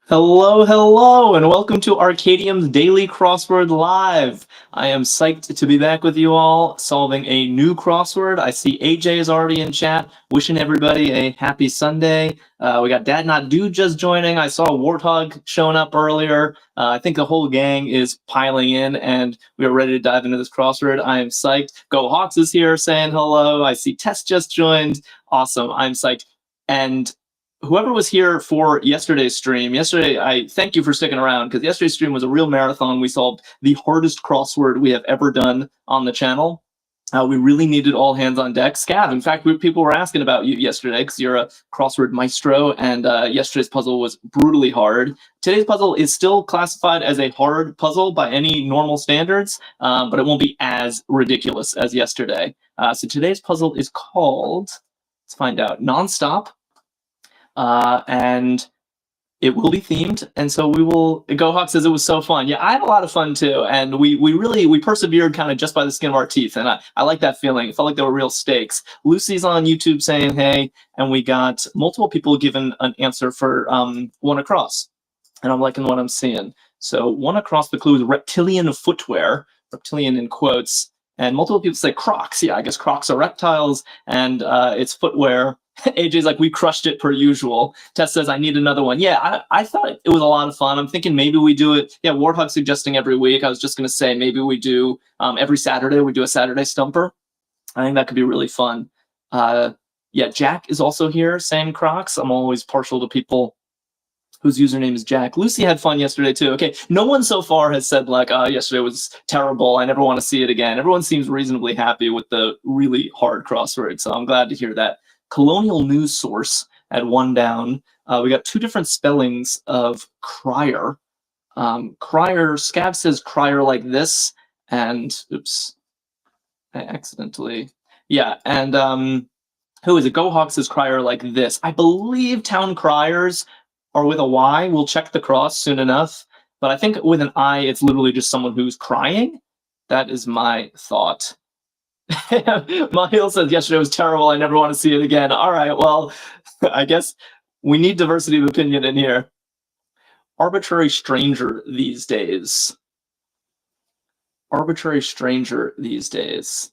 Hello, hello, and welcome to Arkadium's Daily Crossword Live. I am psyched to be back with you all, solving a new crossword. I see AJ is already in chat, wishing everybody a happy Sunday. We got Dad Not Dude just joining. I saw Warthog showing up earlier. I think the whole gang is piling in, and we are ready to dive into this crossword. I am psyched. Go Hawks is here saying hello. I see Tess just joined. Awesome. I'm psyched. And whoever was here for yesterday's stream, I thank you for sticking around, because yesterday's stream was a real marathon. We solved the hardest crossword we have ever done on the channel. We really needed all hands on deck. Scav, in fact, people were asking about you yesterday because you're a crossword maestro, and yesterday's puzzle was brutally hard. Today's puzzle is still classified as a hard puzzle by any normal standards, but it won't be as ridiculous as yesterday. So today's puzzle is called, let's find out, Nonstop. And it will be themed, and so we will. GoHawk says it was so fun. Yeah, I had a lot of fun too, and we persevered kind of just by the skin of our teeth, and I like that feeling. It felt like there were real stakes. Lucy's on YouTube saying hey, and we got multiple people giving an answer for one across, and I'm liking what I'm seeing. So one across, the clue is reptilian footwear, reptilian in quotes, and multiple people say Crocs. Yeah, I guess Crocs are reptiles, and it's footwear. AJ's like, we crushed it per usual. Tess says, I need another one. Yeah, I thought it was a lot of fun. I'm thinking maybe we do it. Yeah, Warthog suggesting every week. I was just going to say maybe we do every Saturday. We do a Saturday stumper. I think that could be really fun. Yeah, Jack is also here saying Crocs. I'm always partial to people whose username is Jack. Lucy had fun yesterday too. Okay, no one so far has said like, yesterday was terrible, I never want to see it again. Everyone seems reasonably happy with the really hard crossword, so I'm glad to hear that. Colonial News Source at one down. We got two different spellings of crier. Crier, Scav says crier like this, and oops, I accidentally. Yeah, and who is it? GoHawk says crier like this. I believe town criers are with a Y. We'll check the cross soon enough. But I think with an I, it's literally just someone who's crying. That is my thought. Mahil says yesterday was terrible. I never want to see it again. All right, well, I guess we need diversity of opinion in here. Arbitrary stranger these days. Arbitrary stranger these days.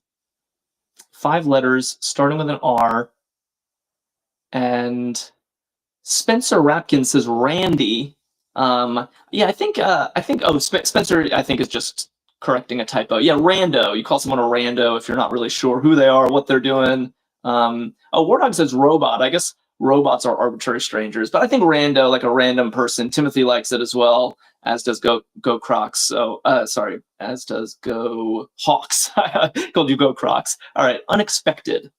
5 letters starting with an R. And Spencer Rapkin says Randy. Yeah, I think Spencer, I think, is just correcting a typo. Yeah, rando. You call someone a rando if you're not really sure who they are, what they're doing. Wardog says robot. I guess robots are arbitrary strangers, but I think rando, like a random person. Timothy likes it as well, as does Go Crocs. So, sorry, as does Go Hawks. I called you Go Crocs. All right, unexpected.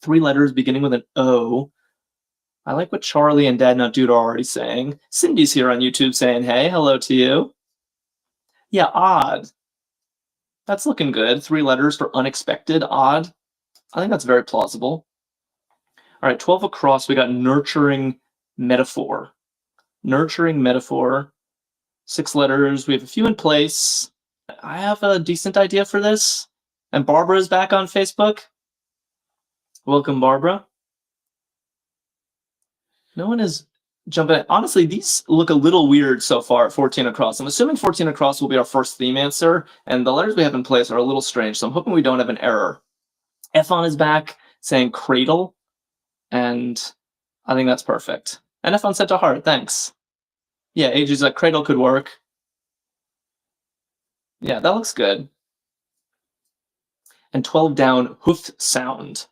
3 letters beginning with an O. I like what Charlie and Dad Not Dude are already saying. Cindy's here on YouTube saying, hey, hello to you. Yeah, odd. That's looking good. 3 letters for unexpected, odd. I think that's very plausible. All right, 12 across, we got nurturing metaphor. Nurturing metaphor. 6 letters. We have a few in place. I have a decent idea for this. And Barbara is back on Facebook. Welcome, Barbara. No one is jumping in. Honestly, these look a little weird so far at 14 across. I'm assuming 14 across will be our first theme answer, and the letters we have in place are a little strange, so I'm hoping we don't have an error. Efon is back saying cradle, and I think that's perfect. And Efon said to heart, thanks. Yeah, AJ's like, cradle could work. Yeah, that looks good. And 12 down, hoof sound.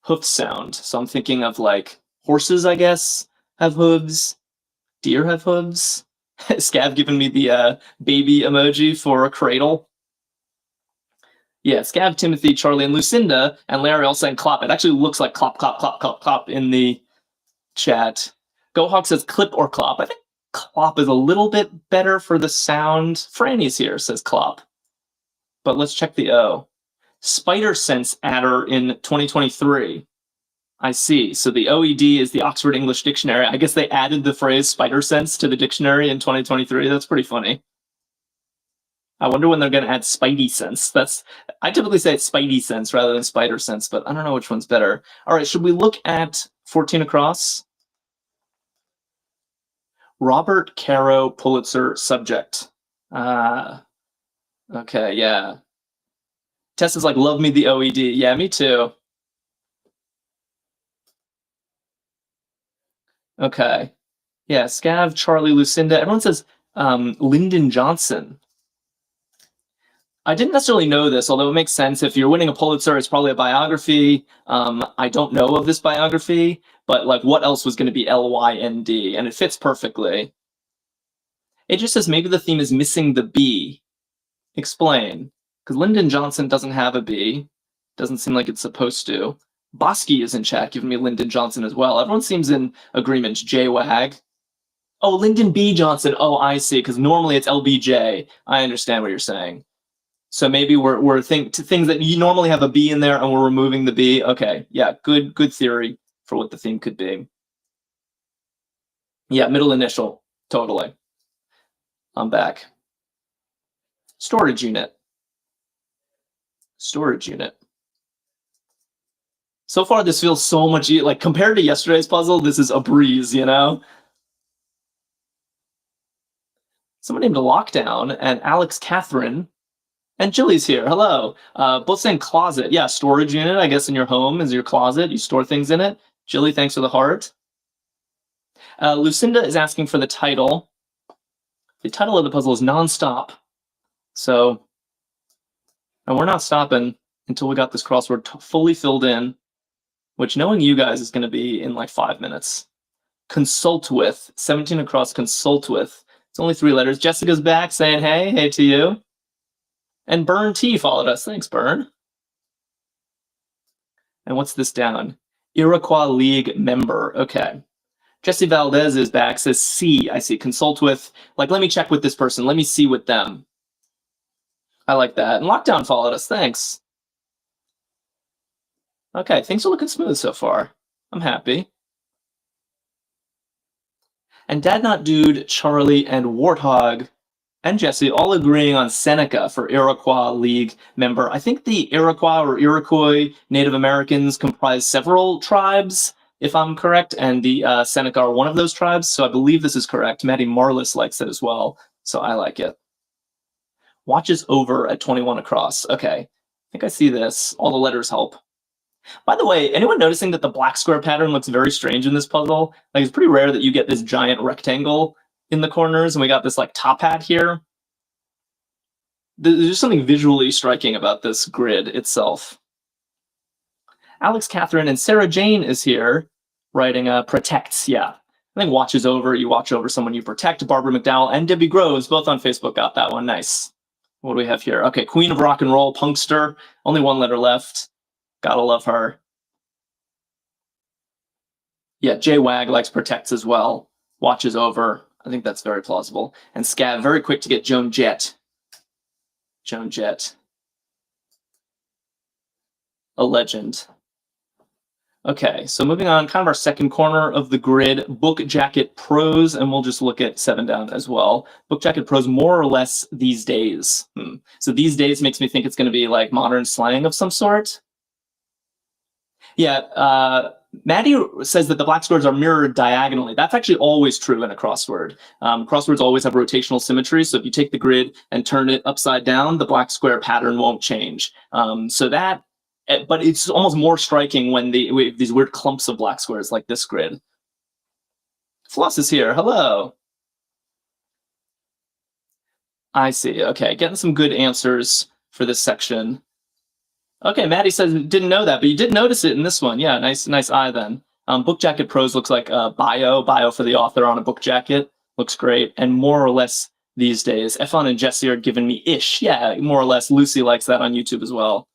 Hoof sound. So I'm thinking of like horses, I guess, have hooves. Deer have hooves. Scav giving me the baby emoji for a cradle. Yeah, Scav, Timothy, Charlie, and Lucinda, and Larry all saying clop. It actually looks like clop, clop, clop, clop, clop in the chat. GoHawk says clip or clop. I think clop is a little bit better for the sound. Franny's here, says clop. But let's check the O. Spider Sense adder in 2023. I see. So the OED is the Oxford English Dictionary. I guess they added the phrase spider sense to the dictionary in 2023. That's pretty funny. I wonder when they're going to add spidey sense. I typically say it's spidey sense rather than spider sense, but I don't know which one's better. All right, should we look at 14 across? Robert Caro Pulitzer subject. Okay, yeah. Tessa's like, love me the OED. Yeah, me too. Okay. Yeah, Scav, Charlie, Lucinda. Everyone says Lyndon Johnson. I didn't necessarily know this, although it makes sense. If you're winning a Pulitzer, it's probably a biography. I don't know of this biography, but like, what else was going to be Lynd? And it fits perfectly. It just says maybe the theme is missing the B. Explain. Because Lyndon Johnson doesn't have a B. Doesn't seem like it's supposed to. Bosky is in chat, giving me Lyndon Johnson as well. Everyone seems in agreement. J-Wag. Oh, Lyndon B. Johnson. Oh, I see. Because normally it's LBJ. I understand what you're saying. So maybe we're things that you normally have a B in there, and we're removing the B. Okay, yeah, good theory for what the theme could be. Yeah, middle initial, totally. I'm back. Storage unit. Storage unit. So far, this feels so much like compared to yesterday's puzzle. This is a breeze, you know. Someone named Lockdown and Alex Catherine. And Jilly's here. Hello. Both saying closet. Yeah, storage unit, I guess, in your home is your closet. You store things in it. Jilly, thanks for the heart. Lucinda is asking for the title. The title of the puzzle is Nonstop. So, and we're not stopping until we got this crossword fully filled in, which knowing you guys is going to be in like 5 minutes. Consult with. 17 across, consult with. It's only 3 letters. Jessica's back saying hey. Hey to you. And Burn T followed us. Thanks, Burn. And what's this down? Iroquois League member. Okay. Jesse Valdez is back. Says C. I see. Consult with. Like, let me check with this person. Let me see with them. I like that. And Lockdown followed us. Thanks. Okay. Things are looking smooth so far. I'm happy. And Dad Not Dude, Charlie, and Warthog and Jesse all agreeing on Seneca for Iroquois League member. I think the Iroquois or Iroquois Native Americans comprise several tribes, if I'm correct, and the Seneca are one of those tribes, so I believe this is correct. Maddie Marlis likes it as well, so I like it. Watches over at 21 across. Okay, I think I see this. All the letters help. By the way, anyone noticing that the black square pattern looks very strange in this puzzle? Like, it's pretty rare that you get this giant rectangle in the corners, and we got this like top hat here. There's just something visually striking about this grid itself. Alex Catherine and Sarah Jane is here writing protects. Yeah, I think watches over. You watch over someone you protect. Barbara McDowell and Debbie Groves, both on Facebook, got that one. Nice. What do we have here? Okay, Queen of Rock and Roll, Punkster. Only 1 letter left. Gotta love her. Yeah, J-Wag likes protects as well. Watches over. I think that's very plausible. And Scav, very quick to get Joan Jett. Joan Jett. A legend. Okay, so moving on, kind of our second corner of the grid, Book Jacket Pros, and we'll just look at 7 down as well. Book Jacket Pros, more or less these days. So these days makes me think it's going to be like modern slang of some sort. Yeah, Maddie says that the black squares are mirrored diagonally. That's actually always true in a crossword. Crosswords always have rotational symmetry, so if you take the grid and turn it upside down, the black square pattern won't change. But it's almost more striking when these weird clumps of black squares like this grid. Floss is here. Hello. I see. Okay, getting some good answers for this section. Okay, Maddie says didn't know that, but you did notice it in this one. Yeah, nice eye then. Book Jacket Pros looks like bio for the author on a book jacket. Looks great, and more or less these days. Efon and Jesse are giving me ish. Yeah, more or less. Lucy likes that on YouTube as well.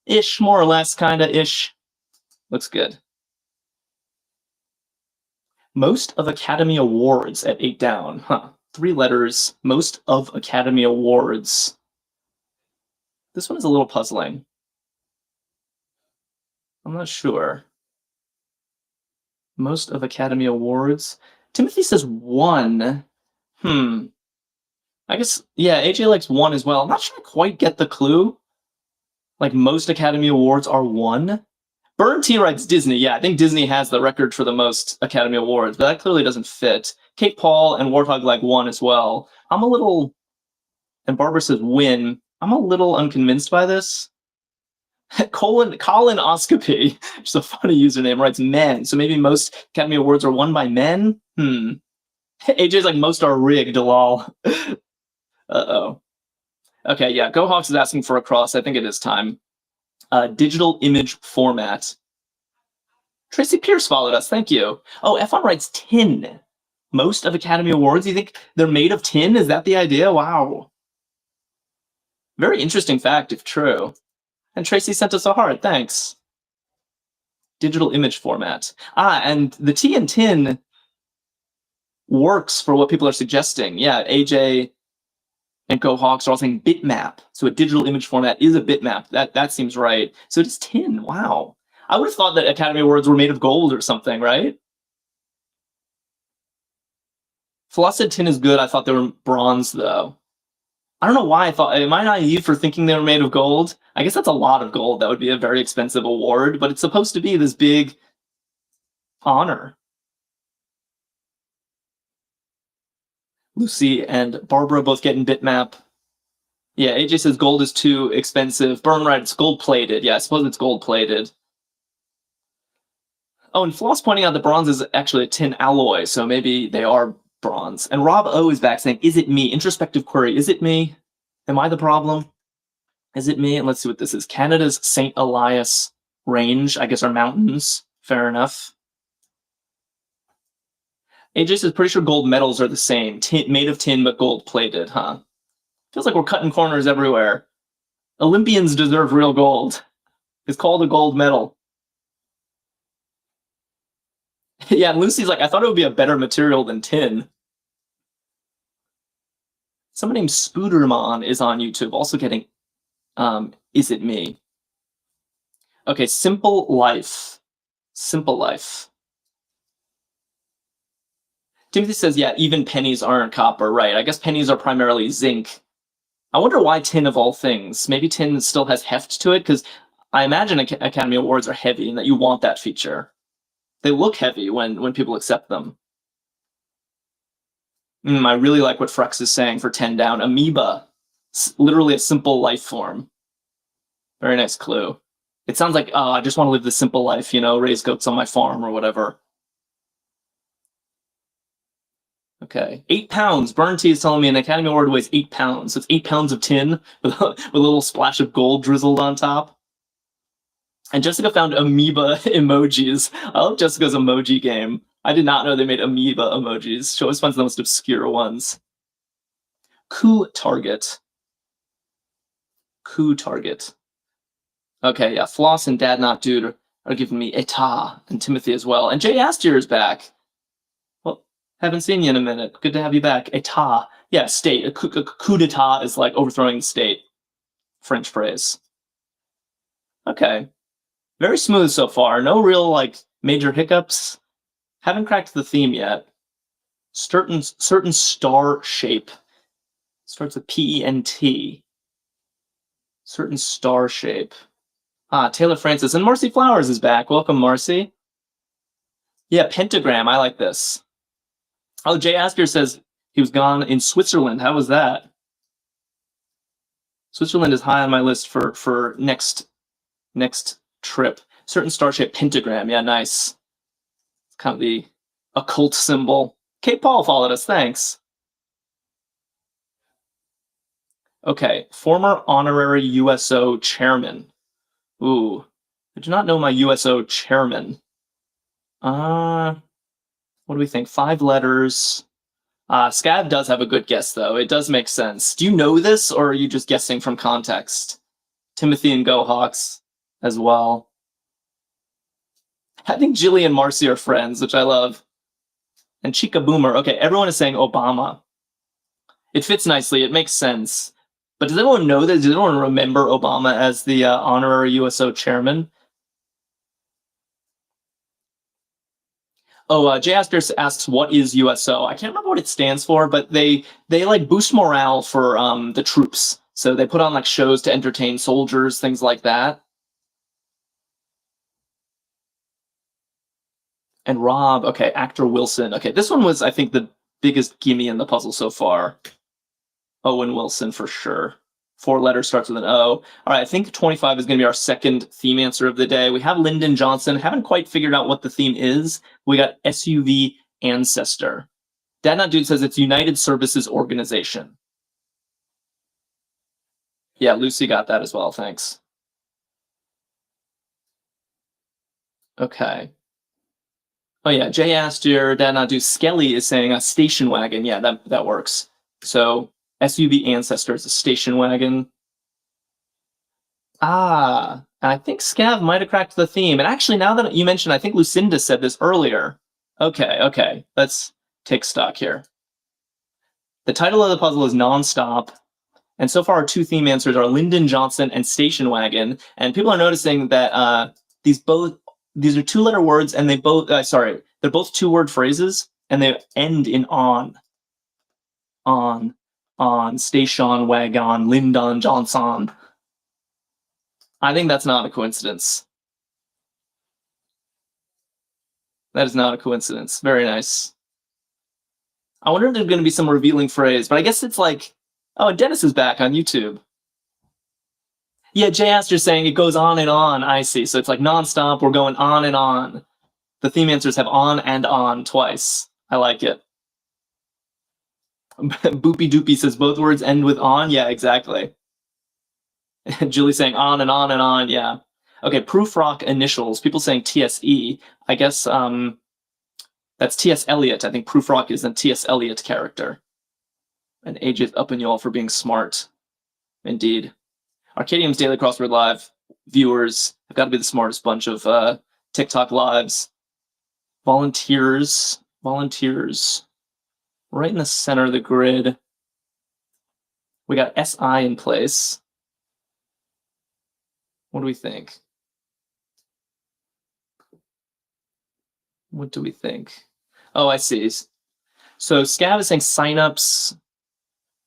Ish, more or less, kinda ish. Looks good. Most of Academy Awards at 8 down. 3 letters. Most of Academy Awards. This one is a little puzzling. I'm not sure. Most of Academy Awards. Timothy says 1. I guess, yeah, AJ likes 1 as well. I'm not sure I quite get the clue. Like, most Academy Awards are 1. Burn T writes Disney. Yeah, I think Disney has the record for the most Academy Awards, but that clearly doesn't fit. Kate Paul and Warthog like 1 as well. I'm a little, and Barbara says win. I'm a little unconvinced by this. Colonoscopy, just a funny username, writes men. So maybe most Academy Awards are won by men? AJ's like, most are rigged, lol. Uh-oh. Okay, yeah, Go Hawks is asking for a cross. I think it is time. Digital image format. Tracy Pierce followed us. Thank you. Oh, F1 writes tin. Most of Academy Awards, you think they're made of tin? Is that the idea? Wow. Very interesting fact, if true. And Tracy sent us a heart. Thanks. Digital image format. And the T in tin works for what people are suggesting. Yeah, AJ and Go Hawks are all saying bitmap. So a digital image format is a bitmap. That seems right. So it is tin. Wow. I would have thought that Academy Awards were made of gold or something, right? Floss said tin is good. I thought they were bronze, though. I don't know why I thought. Am I naive for thinking they were made of gold? I guess that's a lot of gold. That would be a very expensive award, but it's supposed to be this big honor. Lucy and Barbara both getting bitmap. Yeah, AJ says gold is too expensive. Burn right, it's gold-plated. Yeah, I suppose it's gold-plated. Oh, and Floss pointing out that bronze is actually a tin alloy, so maybe they are bronze. And Rob O is back saying, is it me? Introspective query, is it me? Am I the problem? Is it me? And let's see what this is. Canada's St. Elias Range, I guess, are mountains. Fair enough. AJ says, pretty sure gold medals are the same. Made of tin, but gold-plated, huh? Feels like we're cutting corners everywhere. Olympians deserve real gold. It's called a gold medal. Yeah, and Lucy's like, I thought it would be a better material than tin. Someone named Spoodermon is on YouTube, also getting, is it me? Okay, Simple Life. Simple Life. Timothy says, yeah, even pennies aren't copper, right? I guess pennies are primarily zinc. I wonder why tin of all things. Maybe tin still has heft to it, because I imagine Academy Awards are heavy and that you want that feature. They look heavy when people accept them. I really like what Frex is saying for 10 down. Amoeba. Literally a simple life form. Very nice clue. It sounds like, I just want to live the simple life, raise goats on my farm or whatever. Okay. 8 pounds. Burn T is telling me an Academy Award weighs 8 pounds. So it's 8 pounds of tin with a little splash of gold drizzled on top. And Jessica found amoeba emojis. I love Jessica's emoji game. I did not know they made amoeba emojis. She always finds the most obscure ones. Coup target. Coup target. Okay, yeah. Floss and Dad Not Dude are giving me Etat, and Timothy as well. And Jay Astier is back. Well, haven't seen you in a minute. Good to have you back. Etat. Yeah, state. A coup d'etat is like overthrowing the state. French phrase. Okay. Very smooth so far. No real, major hiccups. Haven't cracked the theme yet. Certain star shape. Starts with P-E-N-T. Certain star shape. Taylor Francis. And Marcy Flowers is back. Welcome, Marcy. Yeah, pentagram. I like this. Oh, Jay Asker says he was gone in Switzerland. How was that? Switzerland is high on my list for next trip. Certain star-shaped pentagram. Yeah, nice. It's kind of the occult symbol. Kate Paul followed us. Thanks. Okay. Former honorary USO chairman. Ooh. I do not know my USO chairman. What do we think? 5 letters. Scav does have a good guess, though. It does make sense. Do you know this, or are you just guessing from context? Timothy and Go Hawks as well. I think Jilly and Marcy are friends, which I love. And Chica Boomer. Okay, everyone is saying Obama. It fits nicely. It makes sense. But does anyone know this? Does anyone remember Obama as the honorary USO chairman? Oh, Jay Aster asks, what is USO? I can't remember what it stands for, but they boost morale for the troops. So they put on shows to entertain soldiers, things like that. And Rob, okay, actor Wilson. Okay, this one was, I think, biggest gimme in the puzzle so far. Owen Wilson for sure. 4 letters, starts with an O. All right, I think 25 is going to be our second theme answer of the day. We have Lyndon Johnson. Haven't quite figured out what the theme is. We got SUV ancestor. Dad Not Dude says it's United Services Organization. Yeah, Lucy got that as well. Thanks. Okay. Oh yeah, Jay asked your Dad Not Dude. Skelly is saying a station wagon. Yeah, that works. So SUV ancestor is a station wagon. And I think Scav might have cracked the theme. And actually, now that you mentioned, I think Lucinda said this earlier. Okay. Let's take stock here. The title of the puzzle is Nonstop. And so far, our 2 theme answers are Lyndon Johnson and Station Wagon. And people are noticing that these are 2-letter words, and they're both 2-word phrases, and they end in on, station wagon, Lyndon Johnson. I think that's not a coincidence. That is not a coincidence. Very nice. I wonder if there's going to be some revealing phrase, but I guess it's like, oh, Dennis is back on YouTube. Yeah, Jay Aster's saying it goes on and on. I see. So it's like nonstop. We're going on and on. The theme answers have on and on twice. I like it. Boopy Doopy says both words end with on. Yeah, exactly. Julie saying on and on and on. Yeah. Okay, Proofrock initials. People saying TSE. I guess that's T.S. Eliot. I think Proofrock is a T.S. Eliot character. And ages up in y'all for being smart. Indeed. Arkadium's Daily Crossword Live viewers have got to be the smartest bunch of TikTok lives. Volunteers. Right in the center of the grid. We got SI in place. What do we think? What do we think? Oh, I see. So Scav is saying signups.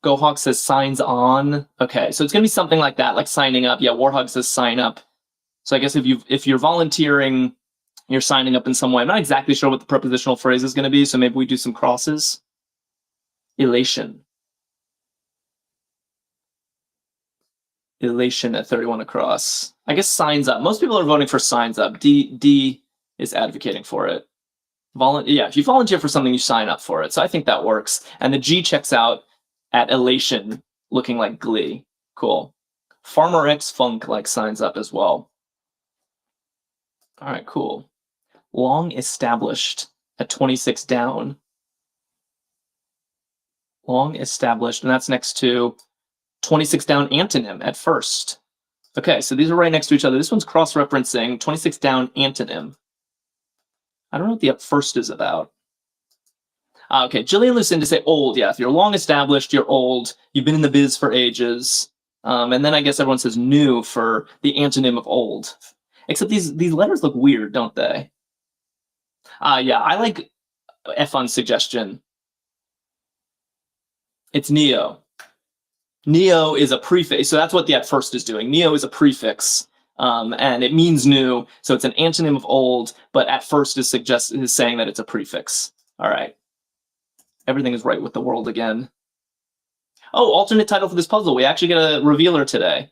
GoHawk says signs on. Okay, so it's gonna be something like that, like signing up. Yeah, Warhog says sign up. So I guess if you're volunteering, you're signing up in some way. I'm not exactly sure what the prepositional phrase is gonna be, so maybe we do some crosses. Elation. Elation at 31 across. I guess signs up. Most people are voting for signs up. D is advocating for it. Yeah, if you volunteer for something, you sign up for it. So I think that works. And the G checks out at elation, looking like glee. Cool. Farmer X Funk like signs up as well. All right, cool. Long established at 26 down. Long established, and that's next to 26 down antonym at first. Okay, so these are right next to each other. This one's cross-referencing 26 down antonym. I don't know what the up first is about. Okay, Jillian Lucinda say old. Yeah, if you're long established, you're old. You've been in the biz for ages. And then I guess everyone says new for the antonym of old. Except these letters look weird, don't they? Yeah, I like F-Un's suggestion. It's neo. Neo is a prefix, so that's what the at first is doing. Neo is a prefix, and it means new, so it's an antonym of old, but at first is saying that it's a prefix. All right. Everything is right with the world again. Oh, alternate title for this puzzle. We actually get a revealer today.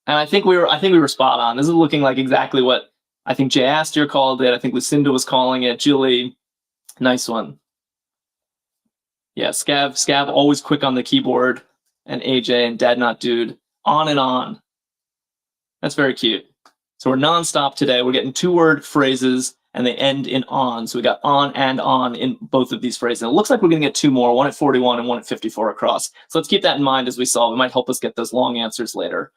And I think we were spot on. This is looking like exactly what I think Jay Aster called it. I think Lucinda was calling it. Julie, nice one. Yeah, Scav always quick on the keyboard, and AJ and Dad Not Dude on and on. That's very cute. So we're nonstop today. We're getting 2-word phrases, and they end in on. So we got on and on in both of these phrases. And it looks like we're going to get 2 more, one at 41 and one at 54 across. So let's keep that in mind as we solve. It might help us get those long answers later.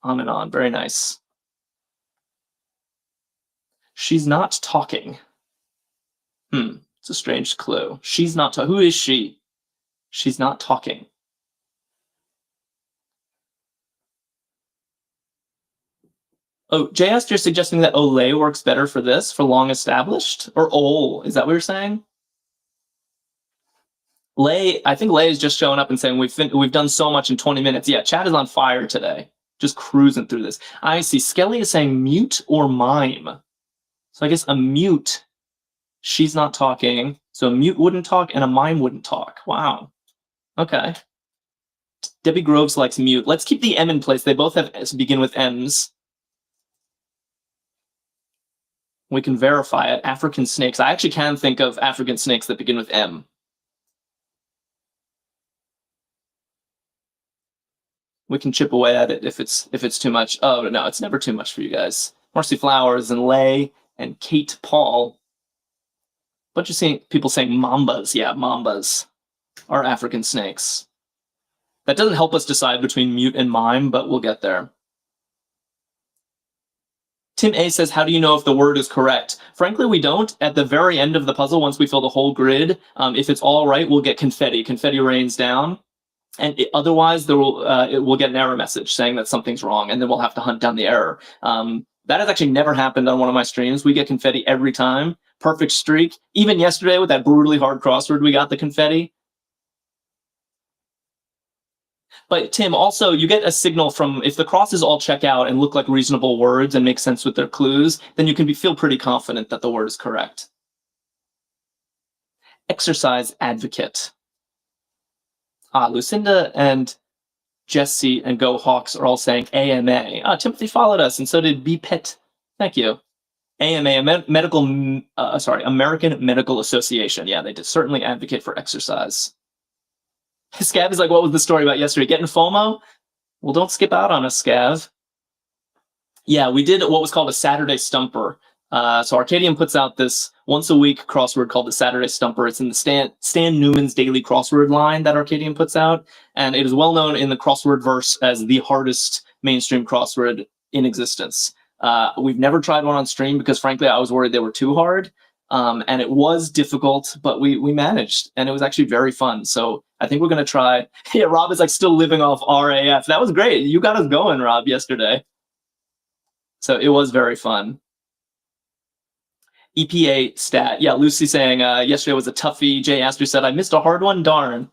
On and on. Very nice. She's not talking. It's a strange clue. She's not talking. Who is she? She's not talking. Oh, JS, you're suggesting that Olay works better for this, for long established? Or Ol, is that what you're saying? Lay, I think Lay is just showing up and saying we've done so much in 20 minutes. Yeah, chat is on fire today. Just cruising through this. I see. Skelly is saying mute or mime. So I guess a mute. She's not talking. So a mute wouldn't talk and a mime wouldn't talk. Wow. Okay. Debbie Groves likes mute. Let's keep the M in place. They both have begin with M's. We can verify it. African snakes. I actually can think of African snakes that begin with M. We can chip away at it if it's too much. Oh no, it's never too much for you guys. Marcy Flowers and Lay and Kate Paul. Bunch of people saying mambas. Yeah, mambas are African snakes. That doesn't help us decide between mute and mime, but we'll get there. Tim A says, how do you know if the word is correct? Frankly, we don't. At the very end of the puzzle, once we fill the whole grid, if it's all right, we'll get confetti. Confetti rains down. And otherwise, we'll get an error message saying that something's wrong, and then we'll have to hunt down the error. That has actually never happened on one of my streams. We get confetti every time. Perfect streak. Even yesterday with that brutally hard crossword, we got the confetti. But Tim, also, you get a signal from, if the crosses all check out and look like reasonable words and make sense with their clues, then you can feel pretty confident that the word is correct. Exercise advocate. Lucinda and Jesse and Go Hawks are all saying AMA. Timothy followed us, and so did B Pitt. Thank you. AMA, American Medical Association. Yeah, they did certainly advocate for exercise. Scav is like, what was the story about yesterday? Getting FOMO? Well, don't skip out on us, Scav. Yeah, we did what was called a Saturday Stumper. So Arkadium puts out this once-a-week crossword called the Saturday Stumper. It's in the Stan Newman's Daily Crossword line that Arkadium puts out, and it is well known in the crossword verse as the hardest mainstream crossword in existence. We've never tried one on stream because, frankly, I was worried they were too hard, and it was difficult, but we managed, and it was actually very fun. So I think we're going to try. Yeah, Rob is like still living off RAF. That was great. You got us going, Rob, yesterday. So it was very fun. EPA stat. Yeah, Lucy saying yesterday was a toughie. Jay Astor said, I missed a hard one, darn.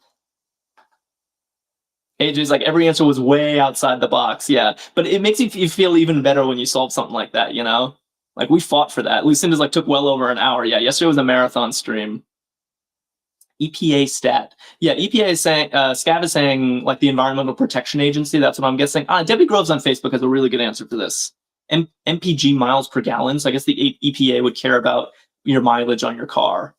AJ's like, every answer was way outside the box. Yeah, but it makes you feel even better when you solve something like that, you know? Like, we fought for that. Lucinda's like, took well over an hour. Yeah, yesterday was a marathon stream. EPA stat. Yeah, EPA is saying, Scav is saying, like, the Environmental Protection Agency. That's what I'm guessing. Debbie Groves on Facebook has a really good answer for this. MPG miles per gallon. So I guess the EPA would care about your mileage on your car.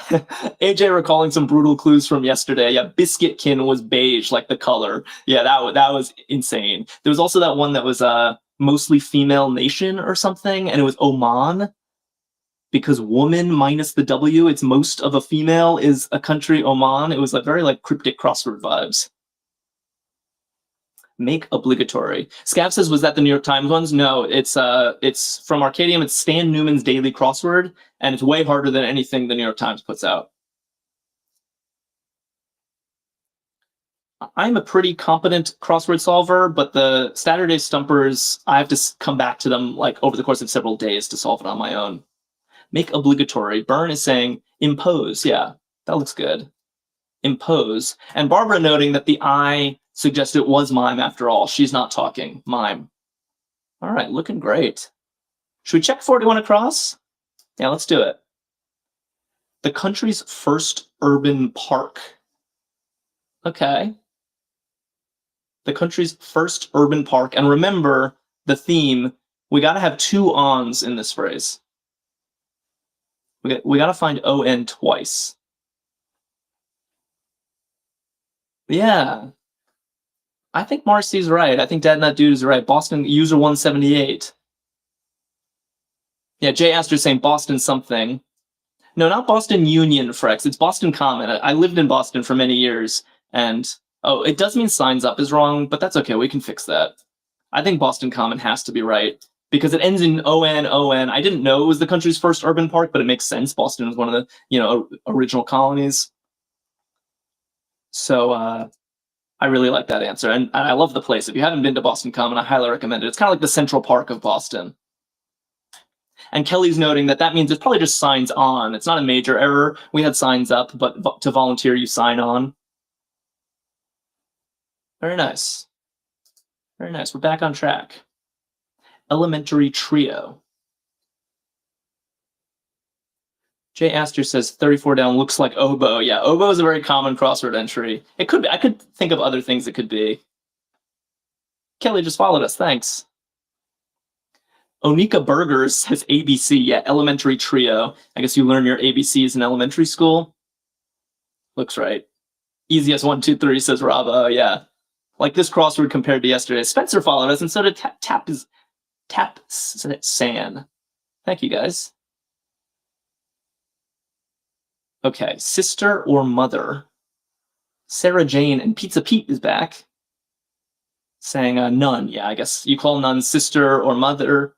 AJ recalling some brutal clues from yesterday. Yeah, Biscuitkin was beige, like the color. Yeah, that was insane. There was also that one that was mostly female nation or something, and it was Oman. Because woman minus the W, it's most of a female is a country, Oman. It was like very like cryptic crossword vibes. Make obligatory. Scav says, was that the New York Times ones? No, it's from Arkadium. It's Stan Newman's Daily Crossword, and it's way harder than anything the New York Times puts out. I'm a pretty competent crossword solver, but the Saturday Stumpers, I have to come back to them like over the course of several days to solve it on my own. Make obligatory. Byrne is saying impose. Yeah, that looks good. Impose. And Barbara noting that the I suggested it was mime after all. She's not talking. Mime. All right, looking great. Should we check 41 across? Yeah, let's do it. The country's first urban park. Okay. The country's first urban park. And remember the theme. We got to have two ons in this phrase. We got to find on twice. Yeah. I think Marcy's right. I think Dad Nut Dude is right. Boston user 178. Yeah, Jay Astor saying Boston something. No, not Boston Union, Frex. It's Boston Common. I lived in Boston for many years, and it does mean signs up is wrong, but that's okay. We can fix that. I think Boston Common has to be right because it ends in ON. I didn't know it was the country's first urban park, but it makes sense. Boston was one of the original colonies. So I really like that answer, and I love the place. If you haven't been to Boston Common, I highly recommend it. It's kind of like the Central Park of Boston. And Kelly's noting that means it's probably just signs on. It's not a major error. We had signs up, but to volunteer, you sign on. Very nice. Very nice. We're back on track. Elementary trio. Jay Astor says 34 down looks like oboe. Yeah, oboe is a very common crossword entry. It could be. I could think of other things it could be. Kelly just followed us. Thanks. Onika Burgers says ABC. Yeah, elementary trio. I guess you learn your ABCs in elementary school. Looks right. Easiest 1, 2, 3 says Rabo. Yeah. Like this crossword compared to yesterday. Spencer followed us, and so did Tap San. Thank you, guys. Okay, sister or mother. Sarah Jane and Pizza Pete is back. Saying none. Yeah, I guess you call none sister or mother.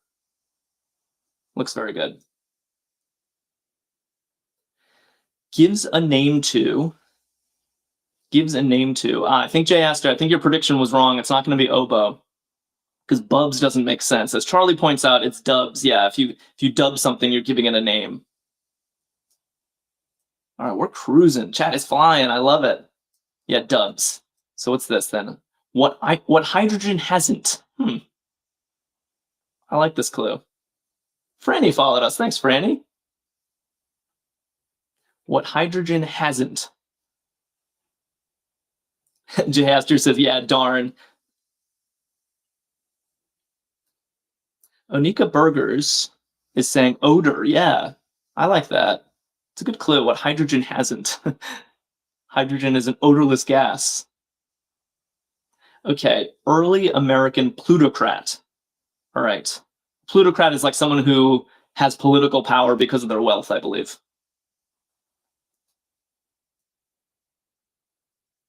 Looks very good. Gives a name to. I think Jay Astor, I think your prediction was wrong. It's not going to be oboe. Because Bubs doesn't make sense. As Charlie points out, it's dubs. Yeah, if you dub something, you're giving it a name. All right, we're cruising. Chat is flying. I love it. Yeah, dubs. So what's this then? What hydrogen hasn't? I like this clue. Franny followed us. Thanks, Franny. What hydrogen hasn't? Jay Astor says, yeah, darn. Onika Burgers is saying odor. Yeah, I like that. It's a good clue. What hydrogen hasn't? Hydrogen is an odorless gas. Okay, early American plutocrat. All right. Plutocrat is like someone who has political power because of their wealth, I believe.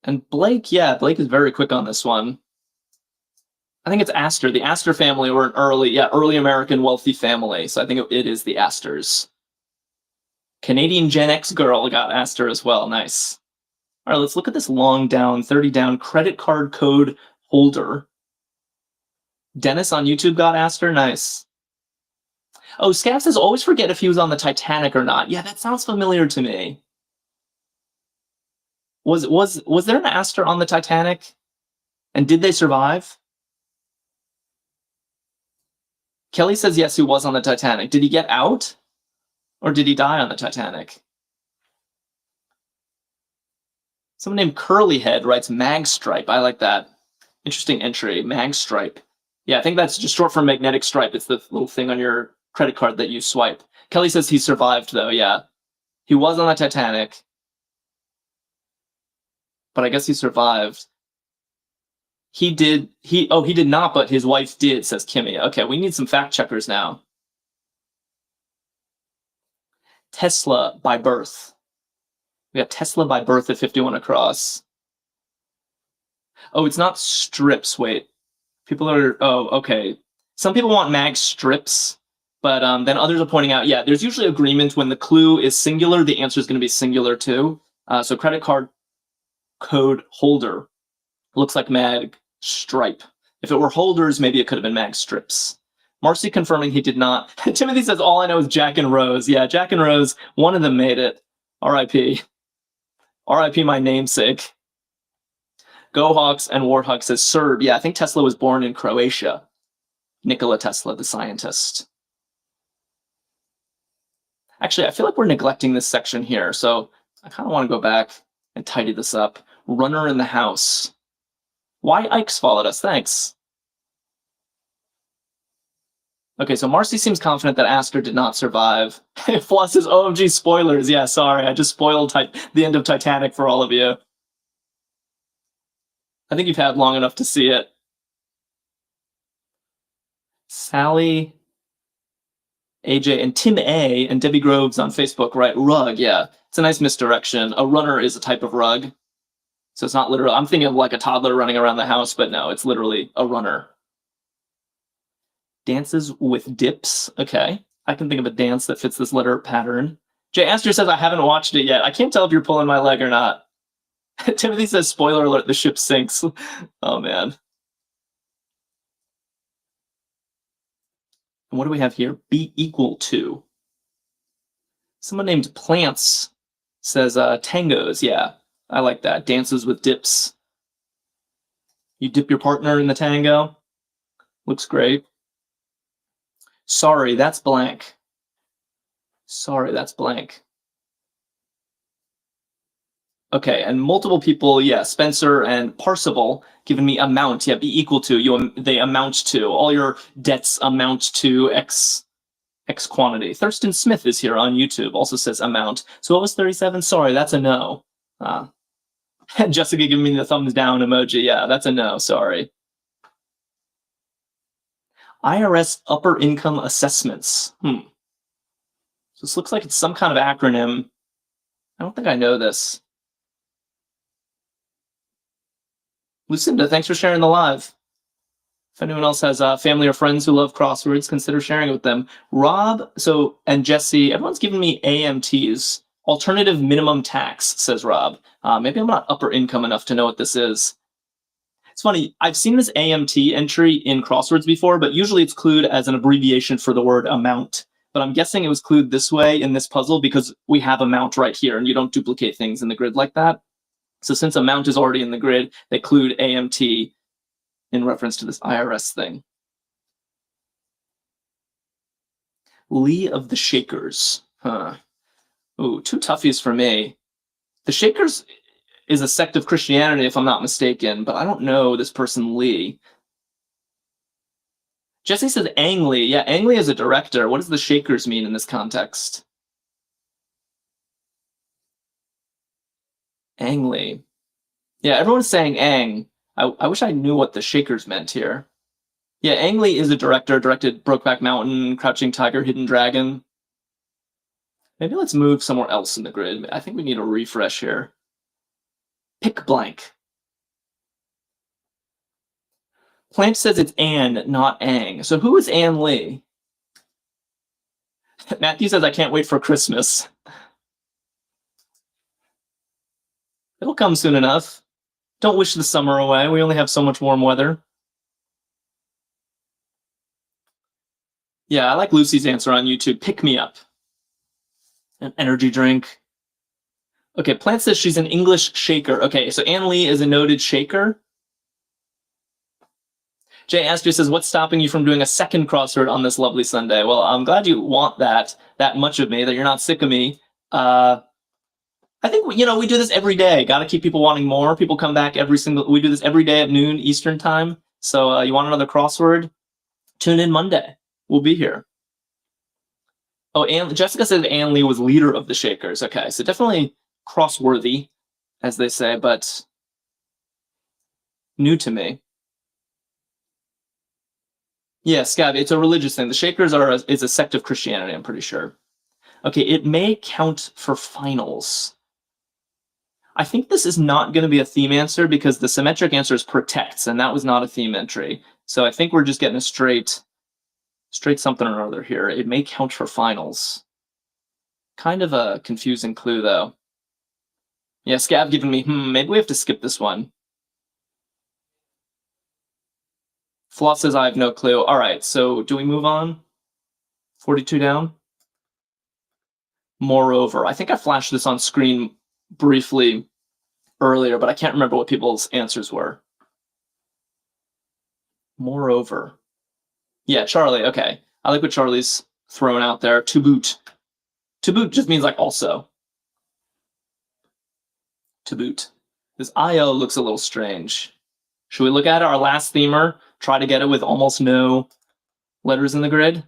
And Blake, yeah, Blake is very quick on this one. I think it's Astor. The Astor family were an early American wealthy family. So I think it is the Astors. Canadian Gen X girl got Astor as well. Nice. All right, let's look at this long down, 30 down credit card code holder. Dennis on YouTube got Astor. Nice. Oh, Scav says always forget if he was on the Titanic or not. Yeah, that sounds familiar to me. Was there an Astor on the Titanic? And did they survive? Kelly says yes, he was on the Titanic. Did he get out? Or did he die on the Titanic? Someone named Curlyhead writes Magstripe. I like that. Interesting entry, Magstripe. Yeah, I think that's just short for magnetic stripe. It's the little thing on your credit card that you swipe. Kelly says he survived, though, yeah. He was on the Titanic. But I guess he survived. He did not, but his wife did, says Kimmy. Okay, we need some fact checkers now. Tesla by birth. We got Tesla by birth at 51 across. Oh, it's not strips. Wait. People are, okay. Some people want mag strips, but then others are pointing out, yeah, there's usually agreement when the clue is singular, the answer is going to be singular too. So credit card code holder looks like mag stripe. If it were holders, maybe it could have been mag strips. Marcy confirming he did not. Timothy says, all I know is Jack and Rose. Yeah, Jack and Rose, one of them made it. R.I.P. R.I.P. my namesake. Go Hawks and Warthog says Serb. Yeah, I think Tesla was born in Croatia. Nikola Tesla, the scientist. Actually, I feel like we're neglecting this section here, so I kind of want to go back and tidy this up. Runner in the house. Why Ike's followed us? Thanks. Okay, so Marcy seems confident that Astor did not survive. Floss says, OMG, spoilers. Yeah, sorry, I just spoiled the end of Titanic for all of you. I think you've had long enough to see it. Sally, AJ, and Tim A, and Debbie Groves on Facebook, right? Rug, yeah. It's a nice misdirection. A runner is a type of rug. So it's not literal. I'm thinking of like a toddler running around the house, but no, it's literally a runner. Dances with dips. Okay. I can think of a dance that fits this letter pattern. Jay Astor says, I haven't watched it yet. I can't tell if you're pulling my leg or not. Timothy says, spoiler alert, the ship sinks. Oh, man. And what do we have here? Be equal to. Someone named Plants says tangos. Yeah, I like that. Dances with dips. You dip your partner in the tango. Looks great. Sorry, that's blank. Sorry, that's blank. Okay, and multiple people, yeah, Spencer and Parsival giving me amount, yeah, be equal to, they amount to, all your debts amount to X quantity. Thurston Smith is here on YouTube, also says amount. So what was 37? Sorry, that's a no. Jessica giving me the thumbs down emoji, yeah, that's a no, sorry. IRS Upper Income Assessments. So this looks like it's some kind of acronym. I don't think I know this. Lucinda, thanks for sharing the live. If anyone else has family or friends who love crosswords, consider sharing it with them. Rob, and Jesse, everyone's giving me AMTs. Alternative minimum tax, says Rob. Maybe I'm not upper income enough to know what this is. It's funny, I've seen this AMT entry in crosswords before, but usually it's clued as an abbreviation for the word amount. But I'm guessing it was clued this way in this puzzle because we have amount right here, and you don't duplicate things in the grid like that. So since amount is already in the grid, they clued AMT in reference to this IRS thing. Lee of the Shakers. Ooh, two toughies for me. The Shakers is a sect of Christianity, if I'm not mistaken, but I don't know this person Lee. Jesse says Ang Lee. Yeah, Ang Lee is a director. What does the Shakers mean in this context? Ang Lee. Yeah, everyone's saying Ang. I wish I knew what the Shakers meant here. Yeah, Ang Lee is a director, directed Brokeback Mountain, Crouching Tiger, Hidden Dragon. Maybe let's move somewhere else in the grid. I think we need a refresh here. Pick blank. Plant says it's Ann, not Ang. So who is Ann Lee? Matthew says, I can't wait for Christmas. It'll come soon enough. Don't wish the summer away. We only have so much warm weather. Yeah, I like Lucy's answer on YouTube. Pick me up. An energy drink. Okay, Plant says she's an English shaker. Okay, so Ann Lee is a noted shaker. Jay Astor says, what's stopping you from doing a second crossword on this lovely Sunday? Well, I'm glad you want that much of me, that you're not sick of me. I think, we do this every day. Got to keep people wanting more. People come back we do this every day at noon Eastern time. So you want another crossword? Tune in Monday. We'll be here. Oh, and Jessica said Ann Lee was leader of the Shakers. Okay, so definitely crossworthy, as they say, but new to me. Yeah, Scab, it's a religious thing. The Shakers is a sect of Christianity, I'm pretty sure. Okay, it may count for finals. I think this is not going to be a theme answer because the symmetric answer is protects, and that was not a theme entry. So I think we're just getting a straight something or other here. It may count for finals. Kind of a confusing clue, though. Yeah, Scab giving me, maybe we have to skip this one. Floss says, I have no clue. All right, so do we move on? 42 down? Moreover. I think I flashed this on screen briefly earlier, but I can't remember what people's answers were. Moreover. Yeah, Charlie, okay. I like what Charlie's throwing out there. To boot. To boot just means like also. To boot. This IO looks a little strange. Should we look at it? Our last themer? Try to get it with almost no letters in the grid?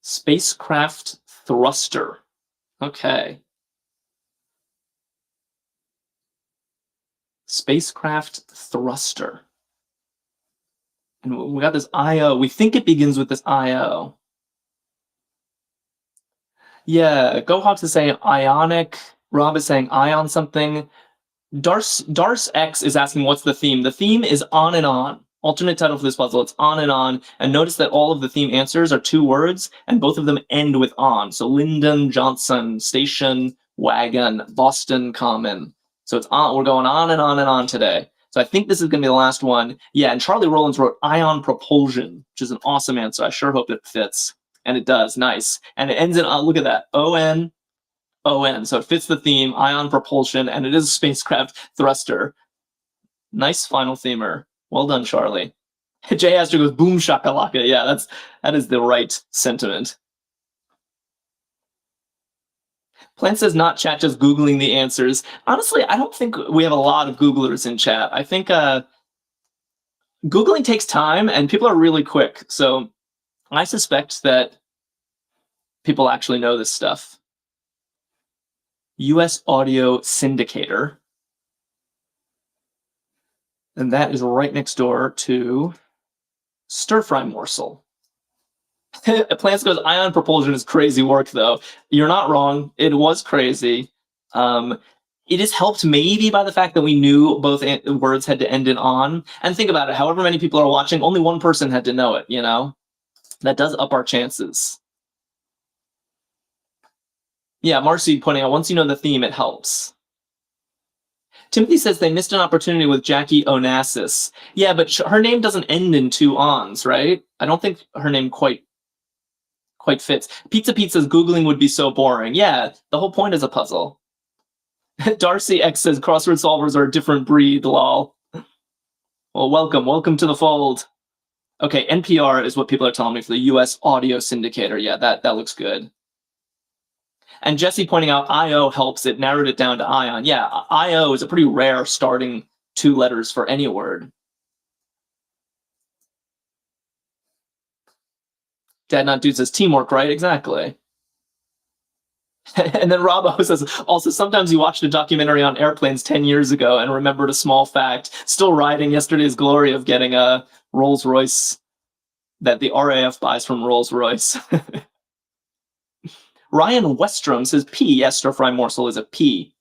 Spacecraft thruster. Okay. Spacecraft thruster. And we got this IO. We think it begins with this IO. Yeah, GoHawks is saying ionic. Rob is saying ion something. Darce X is asking what's the theme. The theme is on and on. Alternate title for this puzzle, it's on and on. And notice that all of the theme answers are two words, and both of them end with on. So Lyndon, Johnson, station, wagon, Boston, common. So it's on. We're going on and on and on today. So I think this is going to be the last one. Yeah, and Charlie Rollins wrote ion propulsion, which is an awesome answer. I sure hope it fits. And it does. Nice. And it ends in, look at that, O-N. So it fits the theme, ion propulsion, and it is a spacecraft thruster. Nice final themer. Well done, Charlie. Jay Astor goes, boom shakalaka. Yeah, that is the right sentiment. Plant says not chat, just Googling the answers. Honestly, I don't think we have a lot of Googlers in chat. I think Googling takes time and people are really quick. So I suspect that people actually know this stuff. US Audio Syndicator. And that is right next door to Stir Fry Morsel. Plants goes, ion propulsion is crazy work, though. You're not wrong. It was crazy. It is helped maybe by the fact that we knew both words had to end in on. And think about it, however many people are watching, only one person had to know it, you know? That does up our chances. Yeah, Marcy pointing out, once you know the theme, it helps. Timothy says they missed an opportunity with Jackie Onassis. Yeah, but her name doesn't end in 2 ons, right? I don't think her name quite fits. Pizza says Googling would be so boring. Yeah, the whole point is a puzzle. Darcy X says crossword solvers are a different breed, lol. Well, welcome to the fold. Okay, NPR is what people are telling me for the US Audio Syndicator. Yeah, that looks good. And Jesse pointing out IO helps. It narrowed it down to ion. Yeah, IO is a pretty rare starting 2 letters for any word. Dad Not Dude says teamwork, right? Exactly. And then Robbo says, also, sometimes you watched a documentary on airplanes 10 years ago and remembered a small fact. Still riding yesterday's glory of getting a Rolls-Royce that the RAF buys from Rolls-Royce. Ryan Westrom says P. Yes, Stir Fry Morsel is a P.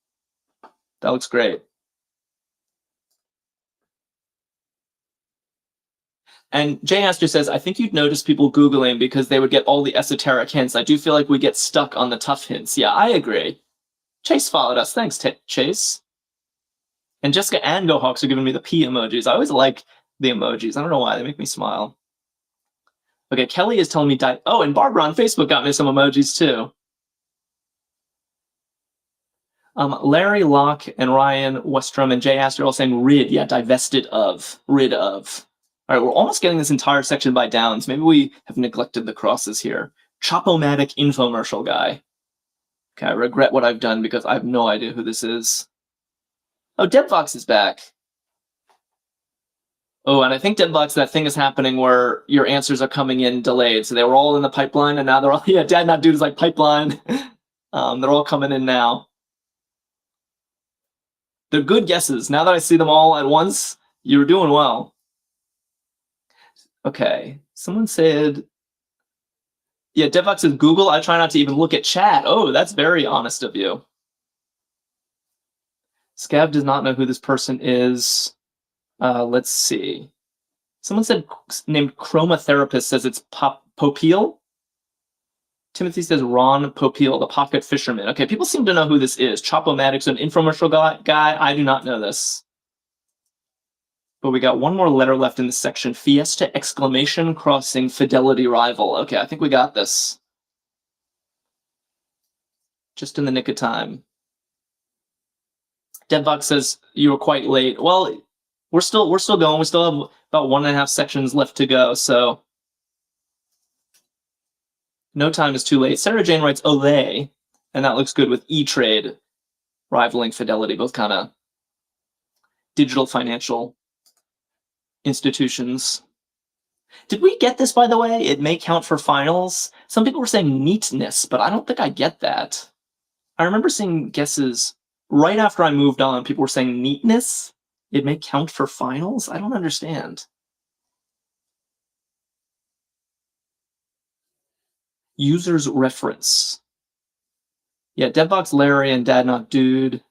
That looks great. And Jay Astor says, I think you'd notice people Googling because they would get all the esoteric hints. I do feel like we get stuck on the tough hints. Yeah, I agree. Chase followed us. Thanks, Chase. And Jessica and GoHawks are giving me the P emojis. I always like the emojis. I don't know why. They make me smile. Okay, Kelly is telling me... Oh, and Barbara on Facebook got me some emojis, too. Larry Locke and Ryan Westrom and Jay Astor are all saying rid. Yeah, divested of. Rid of. All right, we're almost getting this entire section by downs. Maybe we have neglected the crosses here. Chopomatic infomercial guy. Okay, I regret what I've done because I have no idea who this is. Oh, Debvox is back. Oh, and I think Debvox, that thing is happening where your answers are coming in delayed. So they were all in the pipeline, and now they're all... Yeah, Dad Not Dude is like pipeline. They're all coming in now. They're good guesses. Now that I see them all at once, you're doing well. Okay, someone said... Yeah, Devox says Google. I try not to even look at chat. Oh, that's very honest of you. Scav does not know who this person is. Let's see. Someone said named Chromatherapist says it's Popeil. Timothy says Ron Popeil, the pocket fisherman. Okay, people seem to know who this is. Chopomatic's an infomercial guy. I do not know this. But we got one more letter left in this section. Fiesta exclamation crossing fidelity rival. Okay, I think we got this. Just in the nick of time. Deadbox says you were quite late. Well, we're still going. We still have about 1.5 sections left to go, so no time is too late. Sarah Jane writes Olay, and that looks good with E-Trade rivaling Fidelity, both kind of digital financial institutions. Did we get this, by the way? It may count for finals. Some people were saying neatness, but I don't think I get that. I remember seeing guesses right after I moved on. People were saying neatness. It may count for finals? I don't understand. User's reference. Yeah, Deadbox Larry and Dad Not Dude.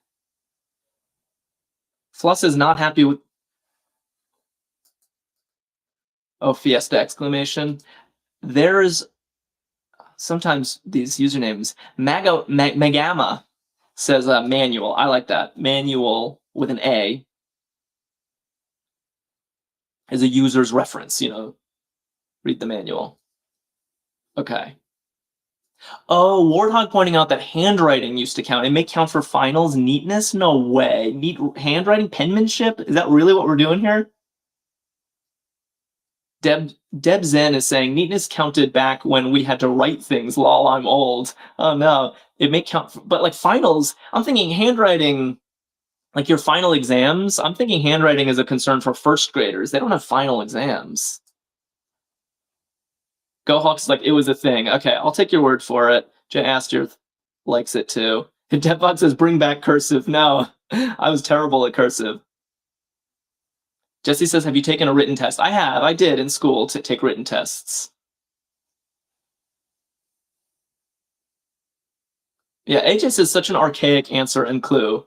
Floss is not happy with... Oh, Fiesta exclamation. There's sometimes these usernames. Magama says manual. I like that. Manual with an A is a user's reference, you know. Read the manual. Okay. Oh, Warthog pointing out that handwriting used to count. It may count for finals. Neatness? No way. Neat handwriting? Penmanship? Is that really what we're doing here? Deb Zen is saying neatness counted back when we had to write things. Lol, I'm old. Oh no, it may count, but like finals, I'm thinking handwriting, like your final exams. I'm thinking handwriting is a concern for first graders. They don't have final exams. Go Hawks, like it was a thing. Okay, I'll take your word for it. Jay Aster likes it too. Devbox says bring back cursive. No, I was terrible at cursive. Jesse says, have you taken a written test? I have. I did in school to take written tests. Yeah, AJ says such an archaic answer and clue.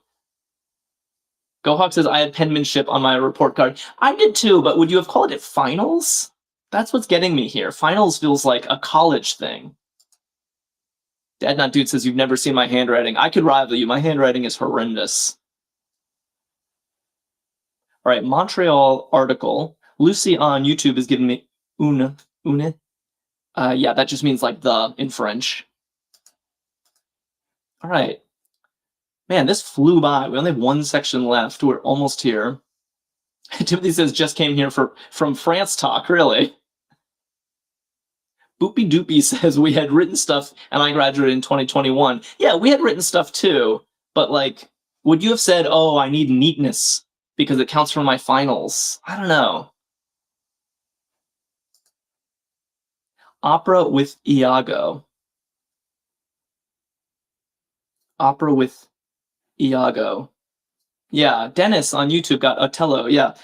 GoHawk says I had penmanship on my report card. I did too, but would you have called it finals? That's what's getting me here. Finals feels like a college thing. Dad Not Dude says you've never seen my handwriting. I could rival you. My handwriting is horrendous. All right, Montreal article. Lucy on YouTube is giving me une. Yeah, that just means like the in French. All right. Man, this flew by. We only have one section left. We're almost here. Timothy says just came here from France talk, really. Boopy Doopy says we had written stuff and I graduated in 2021. Yeah, we had written stuff too, but like, would you have said, oh, I need neatness because it counts for my finals? I don't know. Opera with Iago. Opera with Iago. Yeah, Dennis on YouTube got Othello. Yeah,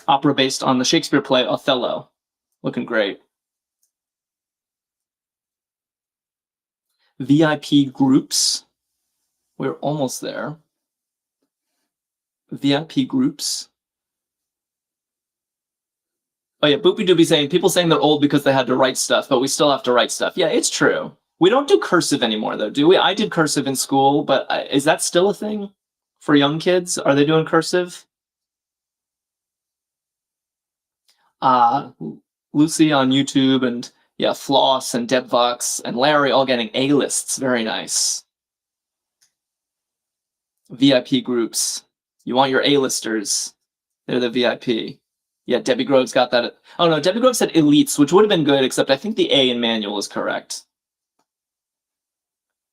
opera based on the Shakespeare play Othello. Looking great. VIP groups. We're almost there. VIP groups. Oh yeah, Boopy Doopy saying people saying they're old because they had to write stuff, but we still have to write stuff. Yeah, it's true. We don't do cursive anymore, though, do we? I did cursive in school, but is that still a thing for young kids? Are they doing cursive? Lucy on YouTube and yeah, Floss and Debvox and Larry all getting A-lists. Very nice. VIP groups. You want your A-listers. They're the VIP. Yeah, Debbie Groves got that. Oh no, Debbie Groves said elites, which would have been good, except I think the A in manual is correct.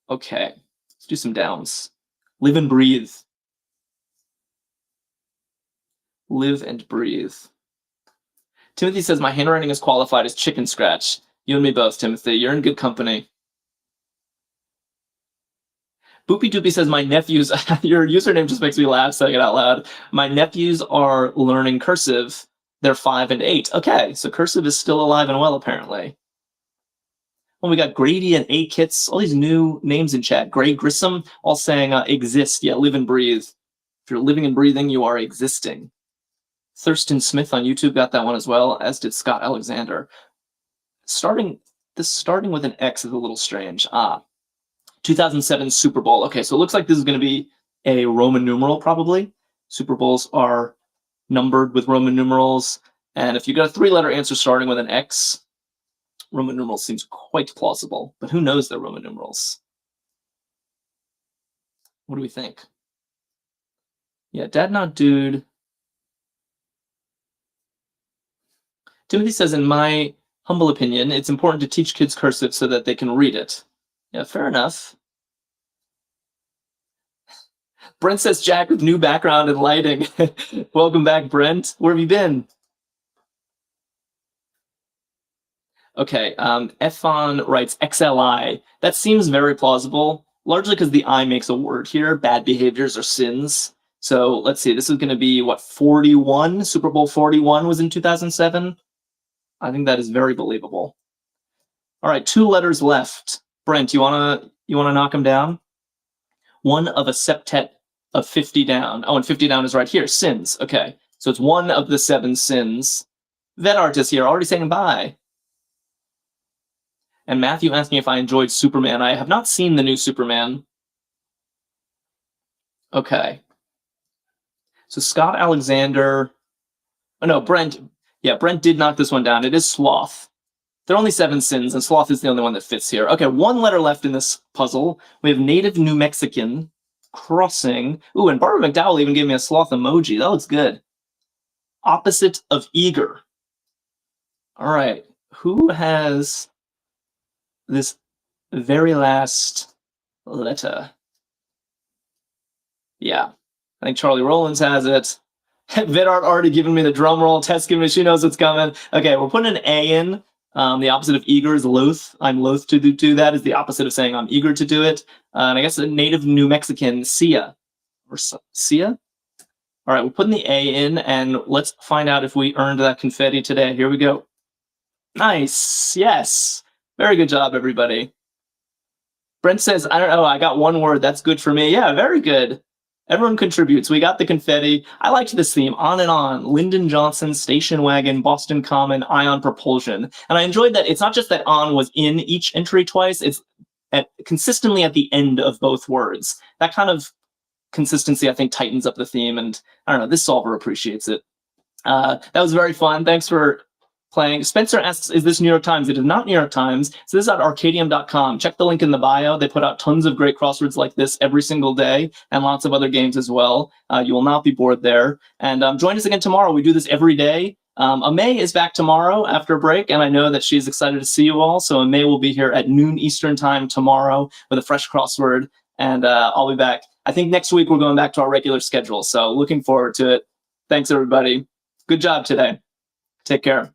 Okay, let's do some downs. Live and breathe. Live and breathe. Timothy says my handwriting is qualified as chicken scratch. You and me both, Timothy. You're in good company. Boopy Doopy says my nephews, your username just makes me laugh saying it out loud. My nephews are learning cursive. They're 5 and 8. Okay, so cursive is still alive and well, apparently. Well, we got Grady and A-Kits, all these new names in chat. Gray Grissom, all saying exist. Yeah, live and breathe. If you're living and breathing, you are existing. Thurston Smith on YouTube got that one as well, as did Scott Alexander. Starting with an X is a little strange. 2007 Super Bowl. Okay, so it looks like this is going to be a Roman numeral, probably. Super Bowls are numbered with Roman numerals. And if you got a 3-letter answer starting with an X, Roman numerals seems quite plausible. But who knows they're Roman numerals? What do we think? Yeah, Dad Not Dude. Timothy says, in my humble opinion, it's important to teach kids cursive so that they can read it. Yeah, fair enough. Brent says, Jack with new background and lighting. Welcome back, Brent. Where have you been? Okay, Efon writes XLI. That seems very plausible, largely because the I makes a word here. Bad behaviors or sins. So let's see, this is going to be, what, 41? Super Bowl 41 was in 2007? I think that is very believable. All right, 2 letters left. Brent, you wanna knock them down? One of a septet of 50 down. Oh, and 50 down is right here. Sins. Okay, so it's one of the 7 sins. Vedart is here, already saying bye. And Matthew asking if I enjoyed Superman. I have not seen the new Superman. Okay. So Scott Alexander. Oh no, Brent. Yeah, Brent did knock this one down. It is sloth. There are only 7 sins, and sloth is the only one that fits here. Okay, 1 letter left in this puzzle. We have native New Mexican, crossing. Ooh, and Barbara McDowell even gave me a sloth emoji. That looks good. Opposite of eager. All right. Who has this very last letter? Yeah. I think Charlie Rollins has it. Vidart already given me the drum roll. Tess giving me, she knows what's coming. Okay, we're putting an A in. The opposite of eager is loath. I'm loath to do that is the opposite of saying I'm eager to do it. And I guess a native New Mexican, Sia. Or Sia? All right, we're putting the A in, and let's find out if we earned that confetti today. Here we go. Nice. Yes. Very good job, everybody. Brent says, I don't know, I got one word. That's good for me. Yeah, very good. Everyone contributes. We got the confetti. I liked this theme. On and on. Lyndon Johnson, Station Wagon, Boston Common, Ion Propulsion. And I enjoyed that it's not just that on was in each entry twice. It's consistently at the end of both words. That kind of consistency, I think, tightens up the theme. And I don't know, this solver appreciates it. That was very fun. Thanks for playing. Spencer asks, is this New York Times? It is not New York Times. So this is at Arkadium.com. Check the link in the bio. They put out tons of great crosswords like this every single day and lots of other games as well. You will not be bored there. And join us again tomorrow. We do this every day. Amay is back tomorrow after a break, and I know that she's excited to see you all. So Amay will be here at noon Eastern time tomorrow with a fresh crossword, and I'll be back. I think next week we're going back to our regular schedule. So looking forward to it. Thanks, everybody. Good job today. Take care.